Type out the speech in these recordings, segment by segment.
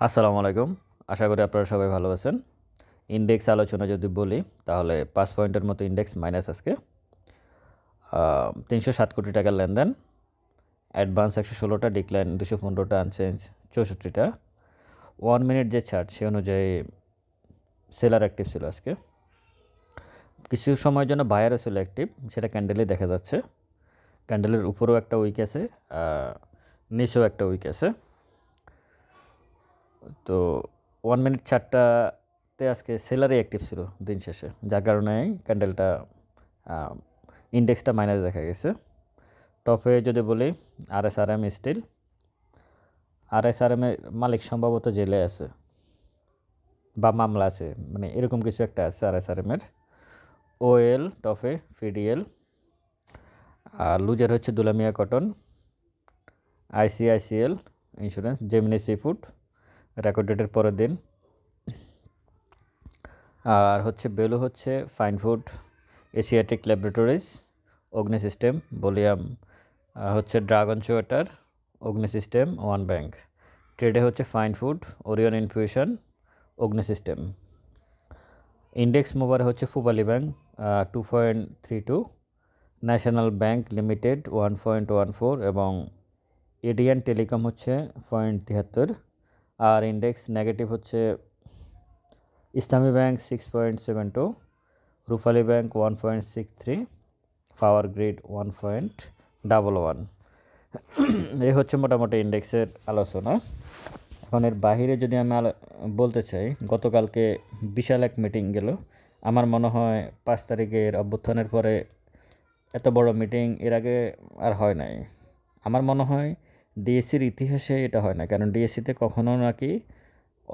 আসসালামু আলাইকুম। আশা করি আপনারা সবাই ভালো আছেন। ইনডেক্স আলোচনা যদি বলি তাহলে ৫ পয়েন্টের মতো ইনডেক্স মাইনাস আজকে। ৩০৭ কোটি টাকার লেনদেন, অ্যাডভান্স ১১৬টা, ডিক্লাইন ২১৫টা, আনচেঞ্জ ৬৪টা। 1 মিনিট যে চার্ট সে অনুযায়ী সেলার অ্যাক্টিভ ছিল আজকে। কিছু সময়ের জন্য বায়ারও ছিল অ্যাক্টিভ, সেটা ক্যান্ডেলে দেখা যাচ্ছে। ক্যান্ডেলের উপরেও একটা উইক আছে, নিচেও একটা উইক আছে। তো 1 মিনিট চার্টটাতে আজকে সেলারই অ্যাক্টিভ ছিল দিন শেষে, যার কারণে ক্যান্ডেলটা ইন্ডেক্সটা মাইনাস দেখা গেছে। টপে যদি বলি RSRM স্টিল, RSRM-এর মালিক সম্ভবত জেলে আছে বা মামলা আছে, মানে এরকম কিছু একটা আছে RSRM-এর। OL টপে, FDL, আর লুজার হচ্ছে Dulamia cotton, ICICL insurance, Gemini sea food record ডেটের পরের দিন, আর হচ্ছে বেলু হচ্ছে ফাইন ফুড, এশিয়াটিক ল্যাবরেটরিজ, অগ্নি সিস্টেম, বলিয়াম হচ্ছে ড্রাগন ওয়াটার, অগ্নি সিস্টেম, ওয়ান ব্যাংক। ট্রেডে হচ্ছে ফাইন ফুড, ওরিয়ন ইনফিউশন, অগ্নি সিস্টেম। ইন্ডেক্স মুভারে হচ্ছে Pubali bank 2.32, national bank limited 1.14 এবং এডিয়ান টেলিকম হচ্ছে 0.73। আর ইন্ডেক্স নেগেটিভ হচ্ছে ইসলামী ব্যাংক 6.72, রুফালি ব্যাংক 1.63, পাওয়ার গ্রিড 1.11। এই হচ্ছে মোটামুটি ইন্ডেক্সের আলোচনা। এখন এর বাহিরে যদি আমি বলতে চাই, গতকালকে বিশাল এক মিটিং গেল। আমার মনে হয় 5 তারিখের অভ্যুত্থানের পরে এত বড় মিটিং এর আগে আর হয় নাই। আমার মনে হয় ডিএসসির ইতিহাসে এটা হয় না, কারণ ডিএসসিতে কখনো নাকি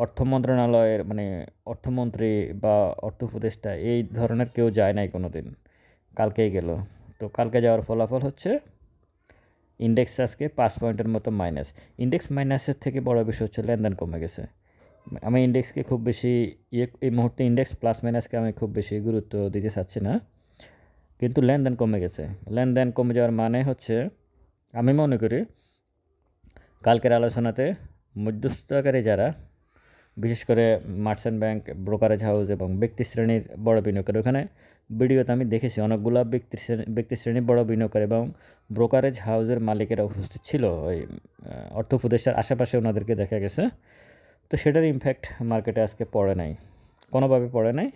অর্থ মন্ত্রণালয়ের মানে অর্থমন্ত্রী বা অর্থ উপদেষ্টা এই ধরনের কেউ যায় নাই কোনো দিন। কালকেই গেল। তো কালকে যাওয়ার ফলাফল হচ্ছে ইন্ডেক্স আজকে 5 পয়েন্টের মতো মাইনাস। ইন্ডেক্স মাইনাসের থেকে বড় বিষয় হচ্ছে লেনদেন কমে গেছে। আমি ইন্ডেক্সকে খুব বেশি এই মুহূর্তে ইন্ডেক্স প্লাস মাইনাসকে আমি খুব বেশি গুরুত্ব দিতে চাচ্ছি না, কিন্তু লেনদেন কমে গেছে। লেনদেন কমে যাওয়ার মানে হচ্ছে, আমি মনে করি কালকের আলোচনাতে মধ্যস্থতাকারী যারা, বিশেষ করে মার্চেন্ট ব্যাংক, ব্রোকারেজ হাউস এবং ব্যক্তি শ্রেণীর বড় বিনিয়োগকারী, ওখানে ভিডিওতে আমি দেখেছি অনেকগুলো ব্যক্তি শ্রেণীর বড় বিনিয়োগকারী এবং ব্রোকারেজ হাউসের মালিকেরা উপস্থিত ছিল ওই অর্থ উপদেষ্টার আশেপাশে, ওনাদেরকে দেখা গেছে। তো সেটার ইমপ্যাক্ট মার্কেটে আজকে পড়ে নাই, কোনোভাবে পড়ে নাই।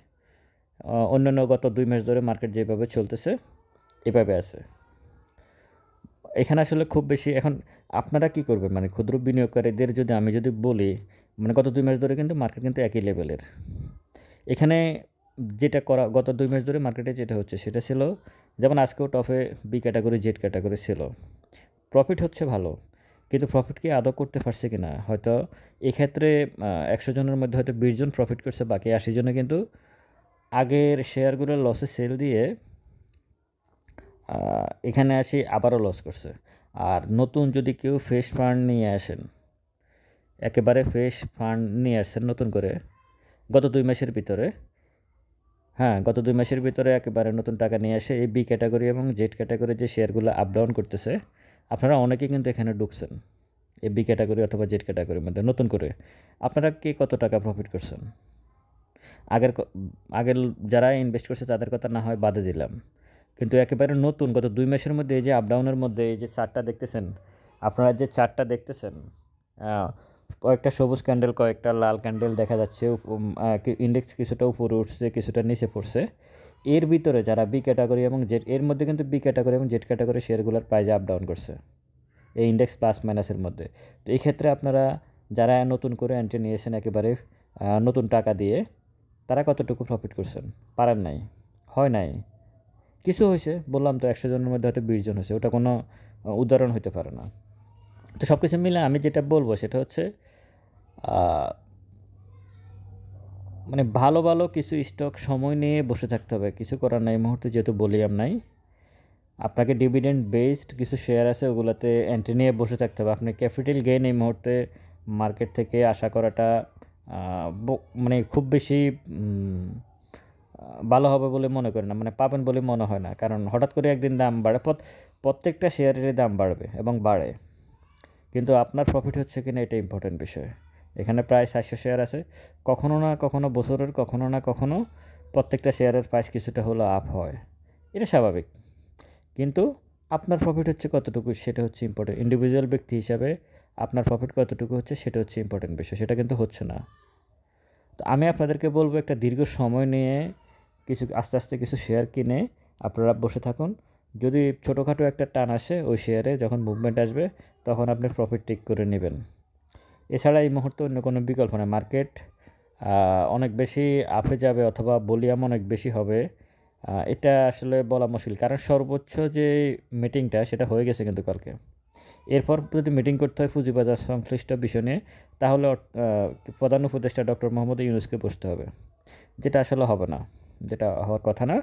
অন্যান্য গত 2 মাস ধরে মার্কেট যেভাবে চলতেছে এভাবে আছে। এখানে আসলে খুব বেশি এখন আপনারা কি করবেন, মানে ক্ষুদ্র বিনিয়োগকারীদের যদি আমি বলি, মানে গত 2 মাস ধরে কিন্তু মার্কেট কিন্তু একই লেভেলের। এখানে যেটা করা গত 2 মাস ধরে মার্কেটে যেটা হচ্ছে সেটা ছিল, যেমন আজকেও টপে বি ক্যাটাগরি, জেড ক্যাটাগরি ছিল। প্রফিট হচ্ছে ভালো, কিন্তু প্রফিট কি আদৌ করতে পারছে কি না? হয়তো এক্ষেত্রে 100 জনের মধ্যে হয়তো 20 জন প্রফিট করছে, বাকি 80 জনে কিন্তু আগের শেয়ারগুলোর লসে সেল দিয়ে এখানে আসি আবারও লস করছে। আর নতুন যদি কেউ ফ্রেশ ফান্ড নিয়ে আসেন, একেবারে ফ্রেশ ফান্ড নিয়ে আসছেন নতুন করে গত 2 মাসের ভিতরে, গত 2 মাসের ভিতরে একেবারে নতুন টাকা নিয়ে আসে এই বি ক্যাটাগরি এবং জেড ক্যাটাগরির যে শেয়ারগুলো আপ ডাউন করতেছে, আপনারা অনেকেই কিন্তু এখানে ঢুকছেন এই বি ক্যাটাগরি অথবা জেড ক্যাটাগরির মধ্যে নতুন করে। আপনারা কে কত টাকা প্রফিট করছেন? আগের যারা ইনভেস্ট করছে তাদের কথা না হয় বাদে দিলাম, কিন্তু একেবারে নতুন গত 2 মাসের মধ্যে এই যে আপ ডাউনের মধ্যে এই যে চার্টটা দেখতেছেন, আপনারা যে চার্টটা দেখতেছেন, কয়েকটা সবুজ ক্যান্ডেল, কয়েকটা লাল ক্যান্ডেল দেখা যাচ্ছে। ইন্ডেক্স কিছুটা উপরে উঠছে, কিছুটা নিচে পড়ছে। এর ভিতরে যারা বি ক্যাটাগরি এবং জেড, এর মধ্যে কিন্তু বি ক্যাটাগরি এবং জেড ক্যাটাগরি শেয়ারগুলোর প্রাইস আপ ডাউন করছে এই ইন্ডেক্স প্লাস মাইনাসের মধ্যে। তো এই ক্ষেত্রে আপনারা যারা নতুন করে এন্ট্রি নিয়েছেন একেবারে নতুন টাকা দিয়ে, তারা কতটুকু প্রফিট করছেন? পারেন নাই, হয় নাই। কিছু হয়েছে, বললাম তো 100 জনের মধ্যে হয়তো 20 জন হয়েছে, ওটা কোনো উদাহরণ হতে পারে না। তো সব কিছু মিলে আমি যেটা বলবো সেটা হচ্ছে, মানে ভালো ভালো কিছু স্টক সময় নিয়ে বসে থাকতে হবে, কিছু করার নাই। এই মুহূর্তে যেহেতু বলিয়াম নাই, আপনাকে ডিভিডেন্ড বেসড কিছু শেয়ার আছে, ওগুলোতে এন্ট্রি নিয়ে বসে থাকতে হবে। আপনি ক্যাপিটাল গেইন এই মুহূর্তে মার্কেট থেকে আশা করাটা মানে খুব বেশি ভালো হবে বলে মনে করি না, মানে পাবেন বলে মনে হয় না। কারণ হঠাৎ করে একদিন দাম বাড়ে, প্রত্যেকটা শেয়ারেরই দাম বাড়বে এবং বাড়ে, কিন্তু আপনার প্রফিট হচ্ছে কিনা এটা ইম্পর্টেন্ট বিষয়। এখানে প্রায় 400 শেয়ার আছে। কখনো না কখনো বছরের কখনো না কখনো প্রত্যেকটা শেয়ারের প্রাইস কিছুটা হলেও আপ হয়, এটা স্বাভাবিক। কিন্তু আপনার প্রফিট হচ্ছে কতটুকু সেটা হচ্ছে ইম্পর্টেন্ট। ইন্ডিভিজুয়াল ব্যক্তি হিসাবে আপনার প্রফিট কতটুকু হচ্ছে সেটা হচ্ছে ইম্পর্টেন্ট বিষয়, সেটা কিন্তু হচ্ছে না। তো আমি আপনাদেরকে বলবো একটা দীর্ঘ সময় নিয়ে কিছু আস্তে আস্তে কিছু শেয়ার কিনে আপনারা বসে থাকুন। যদি ছোটোখাটো একটা টান আসে ওই শেয়ারে, যখন মুভমেন্ট আসবে তখন আপনি প্রফিট টেক করে নেবেন। এছাড়া এই মুহূর্তে অন্য কোনো বিকল্প নেই। মার্কেট অনেক বেশি আপে যাবে অথবা ভলিউম অনেক বেশি হবে, এটা আসলে বলা মুশকিল। কারণ সর্বোচ্চ যে মিটিংটা সেটা হয়ে গেছে কিন্তু কালকে। এরপর যদি মিটিং করতে হয় পুঁজিবাজার সংশ্লিষ্ট বিষয় নিয়ে, তাহলে প্রধান উপদেষ্টা ডক্টর মোহাম্মদ ইউনূসকে বসতে হবে, যেটা আসলে হবে না, যেটা হওয়ার কথা না।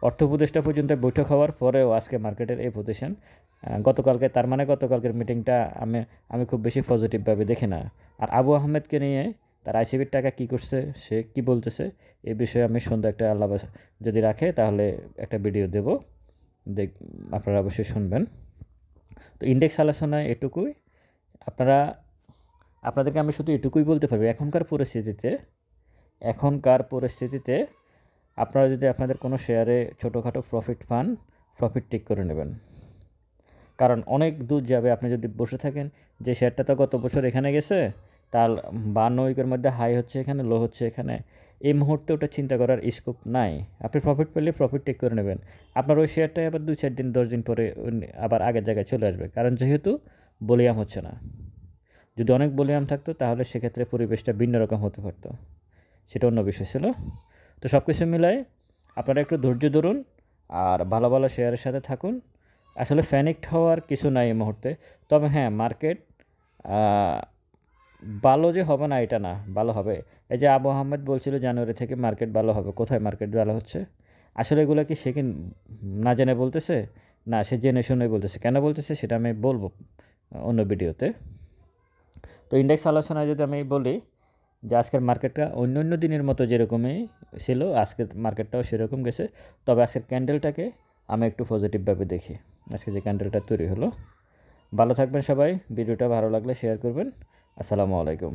অর্থ উপদেষ্টা পর্যন্ত বৈঠক হওয়ার পরেও আজকে মার্কেটের এই পজিশন। গতকালকে, তার মানে গতকালকের মিটিংটা আমি খুব বেশি পজিটিভভাবে দেখি না। আর আবু আহমেদকে নিয়ে তার আইসিবির টাকা কী করছে, সে কি বলতেছে, এই বিষয়ে আমি সুন্দর একটা আল্লাহ যদি রাখে তাহলে একটা ভিডিও দেব, আপনারা অবশ্যই শুনবেন। তো ইন্ডেক্স আলোচনায় এটুকুই। আপনাদেরকে আমি শুধু এটুকুই বলতে পারবো, এখনকার পরিস্থিতিতে আপনারা যদি আপনাদের কোনো শেয়ারে ছোটোখাটো প্রফিট পান, প্রফিট টেক করে নেবেন। কারণ অনেক দূর যাবে আপনি যদি বসে থাকেন। যে শেয়ারটা তো গত বছর এখানে গেছে, তার 52 উইকের মধ্যে হাই হচ্ছে এখানে, লো হচ্ছে এখানে, এই মুহূর্তে ওটা চিন্তা করার স্কোপ নাই। আপনি প্রফিট পেলে প্রফিট টেক করে নেবেন। আপনার ওই শেয়ারটাই আবার 2-4 দিন 10 দিন পরে আবার আগের জায়গায় চলে আসবে, কারণ যেহেতু ভলিউম হচ্ছে না। যদি অনেক ভলিউম থাকতো তাহলে সেক্ষেত্রে পরিবেশটা ভিন্ন রকম হতে পারতো, সেটা অন্য বিষয় ছিল। তো সব কিছু মিলায় আপনারা একটু ধৈর্য ধরুন আর ভালো ভালো শেয়ারের সাথে থাকুন। আসলে প্যানিকড হওয়ার কিছু নাই এই মুহূর্তে। তবে হ্যাঁ, মার্কেট ভালো যে হবে না এটা না, ভালো হবে। এই যে আবু আহমেদ বলছিল জানুয়ারি থেকে মার্কেট ভালো হবে, কোথায় মার্কেট ভালো হচ্ছে? আসলে এগুলো কি সে কি না জেনে বলতেছে? না, সে জেনে শুনে বলতেছে। কেন বলতেছে সেটা আমি বলবো অন্য ভিডিওতে। তো ইন্ডেক্স আলোচনায় যদি আমি বলি যে আজকের মার্কেটটা অন্য দিনের মতো যেরকমই ছিল, আজকের মার্কেটটাও সেরকম গেছে। তবে আজকের ক্যান্ডেলটাকে আমি একটু পজিটিভভাবে দেখি। আজকে যে ক্যান্ডেলটা তৈরি হলো। ভালো থাকবেন সবাই। ভিডিওটা ভালো লাগলে শেয়ার করবেন। আসসালামু আলাইকুম।